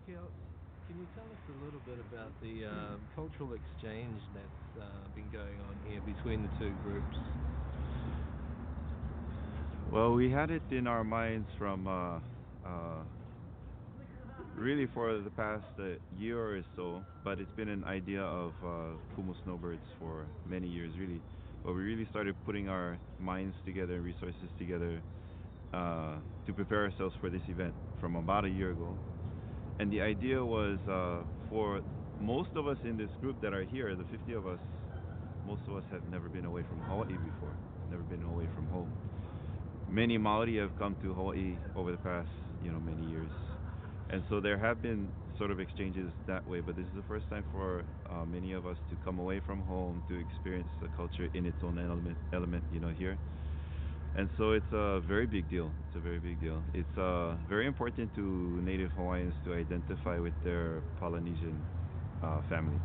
Keao, can you tell us a little bit about the cultural exchange that's been going on here between the two groups? Well, we had it in our minds from really for the past year or so, but it's been an idea of Kumu snowbirds for many years, really. But we really started putting our minds together and resources together to prepare ourselves for this event from about a year ago. And the idea was for most of us in this group that are here, the 50 of us, most of us have never been away from Hawaii before, never been away from home. Many Maori have come to Hawaii over the past, many years, and so there have been sort of exchanges that way. But this is the first time for many of us to come away from home to experience the culture in its own element, here. And so it's a very big deal. It's a very big deal. It's very important to Native Hawaiians to identify with their Polynesian family.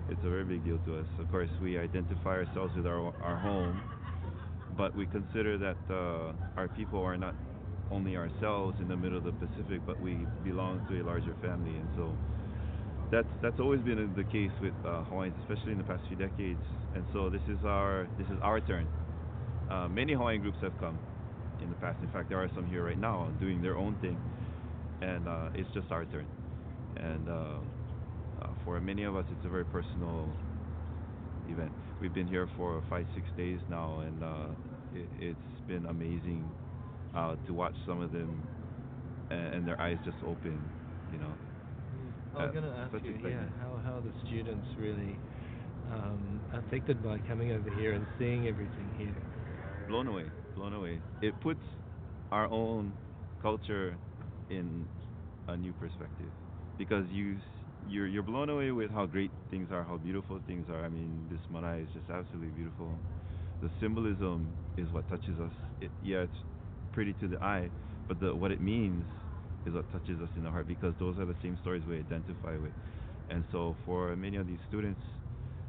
It's a very big deal to us. Of course, we identify ourselves with our home, but we consider that our people are not only ourselves in the middle of the Pacific, but we belong to a larger family. And so that's always been the case with Hawaiians, especially in the past few decades. And so this is our turn. Many Hawaiian groups have come in the past. In fact, there are some here right now doing their own thing, and it's just our turn. And for many of us, it's a very personal event. We've been here for 5, 6 days now, and it's been amazing to watch some of them and their eyes just open. You know, I was going to ask such you, excitement. how are the students really affected by coming over here and seeing everything here? Blown away, blown away. It puts our own culture in a new perspective because you're blown away with how great things are, how beautiful things are. I mean, this marae is just absolutely beautiful. The symbolism is what touches us. Yeah, it's pretty to the eye, but what it means is what touches us in the heart because those are the same stories we identify with. And so, for many of these students,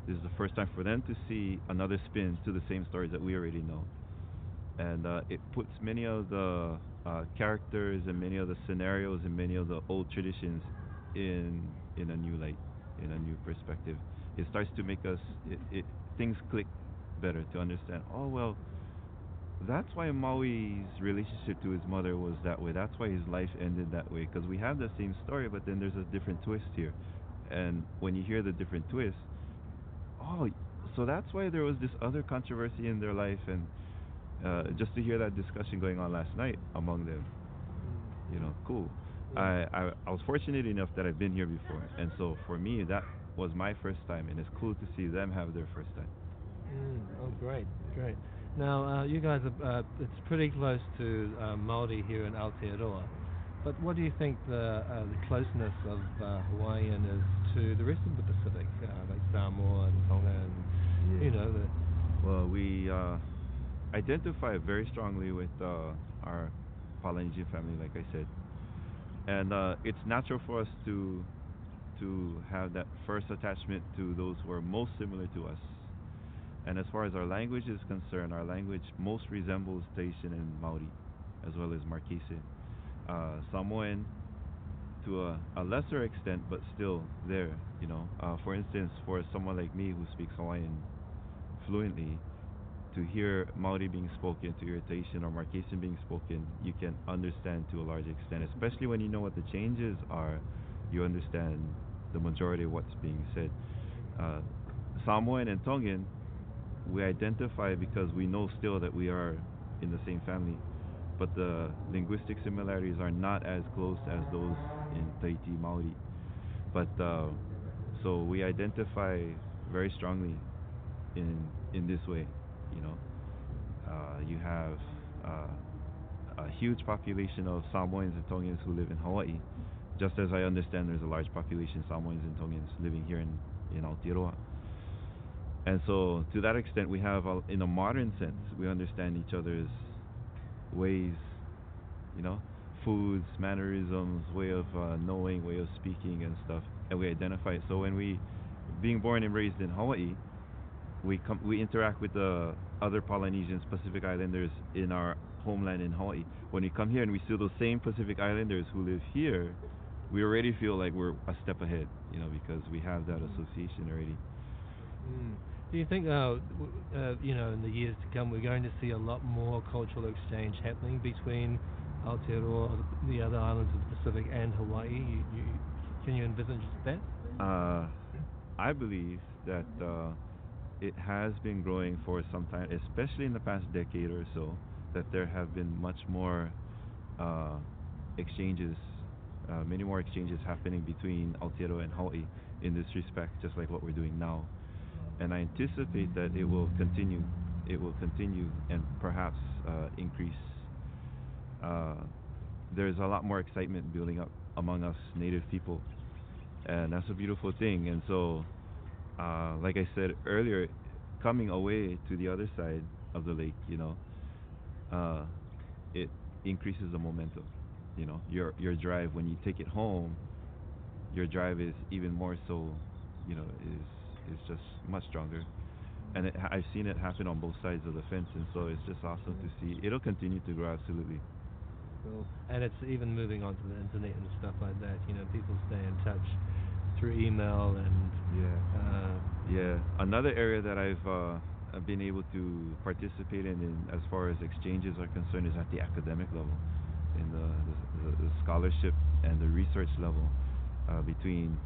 this is the first time for them to see another spin to the same stories that we already know. And it puts many of the characters and many of the scenarios and many of the old traditions in a new light, in a new perspective. It starts to make us things click better to understand. Oh well, that's why Maui's relationship to his mother was that way. That's why his life ended that way. Because we have the same story, but then there's a different twist here. And when you hear the different twist, oh, so that's why there was this other controversy in their life, and just to hear that discussion going on last night among them, cool. Yeah. I was fortunate enough that I've been here before, and so for me that was my first time, and it's cool to see them have their first time. Oh, great, great. Now, you guys are, it's pretty close to Māori here in Aotearoa, but what do you think the closeness of Hawaiian is to the rest of the Pacific, like Samoa and Tonga and, Yeah. the... Well, we identify very strongly with our Polynesian family, like I said, and it's natural for us to have that first attachment to those who are most similar to us. And as far as our language is concerned, our language most resembles Tahitian and Maori, as well as Marquese. Samoan to a lesser extent, but still there. For instance, for someone like me who speaks Hawaiian fluently, to hear Maori being spoken, to hear Tahitian or Marquesan being spoken, you can understand to a large extent, especially when you know what the changes are. You understand the majority of what's being said. Uh, Samoan and Tongan, we identify because we know still that we are in the same family, but the linguistic similarities are not as close as those in Tahiti Maori. But so we identify very strongly in this way. You know, you have a huge population of Samoans and Tongans who live in Hawaii, just as I understand there's a large population of Samoans and Tongans living here in Aotearoa. And so, to that extent, we have, in a modern sense, we understand each other's ways, you know, foods, mannerisms, way of knowing, way of speaking, and stuff, and we identify it. So when being born and raised in Hawaii, we interact with the other Polynesians, Pacific Islanders in our homeland in Hawaii. When we come here and we see those same Pacific Islanders who live here, we already feel like we're a step ahead, because we have that Mm. association already. Mm. Do you think, in the years to come, we're going to see a lot more cultural exchange happening between Aotearoa, the other islands of the Pacific, and Hawaii? Can you envisage that? Uh, I believe that it has been growing for some time, especially in the past decade or so, that there have been much more uh, exchanges, many more exchanges happening between Aotearoa and Hawaii in this respect, just like what we're doing now. And I anticipate that it will continue. It will continue and perhaps increase. Uh, there's a lot more excitement building up among us native people, and that's a beautiful thing. And so, like I said earlier, coming away to the other side of the lake, uh, it increases the momentum. Your drive when you take it home, your drive is even more so, is just much stronger. And I've seen it happen on both sides of the fence, and so it's just awesome to Mm. see. It'll continue to grow, absolutely. Cool. And it's even moving on to the internet and stuff like that. People stay in touch through email and Yeah. uh, Yeah, another area that I've been able to participate in as far as exchanges are concerned is at the academic level, in the scholarship and the research level, between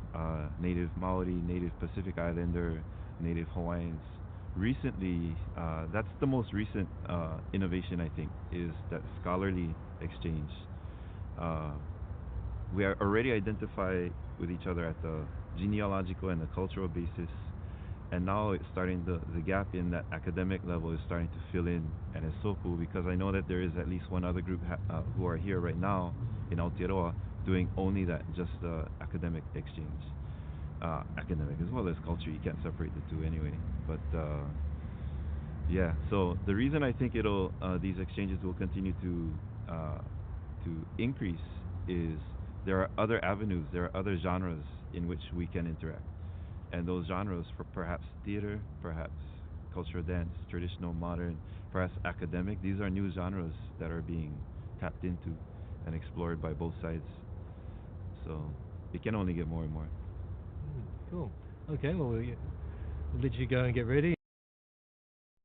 Native Maori, Native Pacific Islander, Native Hawaiians. Recently, that's the most recent innovation, I think, is that scholarly exchange. Uh, we are already identify with each other at the genealogical and the cultural basis, and now it's starting, the gap in that academic level is starting to fill in, and it's so cool because I know that there is at least one other group who are here right now in Aotearoa doing only that, just academic exchange, academic as well as culture. You can't separate the two anyway. But yeah, so the reason I think it'll these exchanges will continue to increase is there are other avenues, there are other genres in which we can interact, and those genres for perhaps theater, perhaps cultural dance, traditional, modern, perhaps academic. These are new genres that are being tapped into and explored by both sides. So it can only get more and more. cool. Okay, well, we'll let you go and get ready.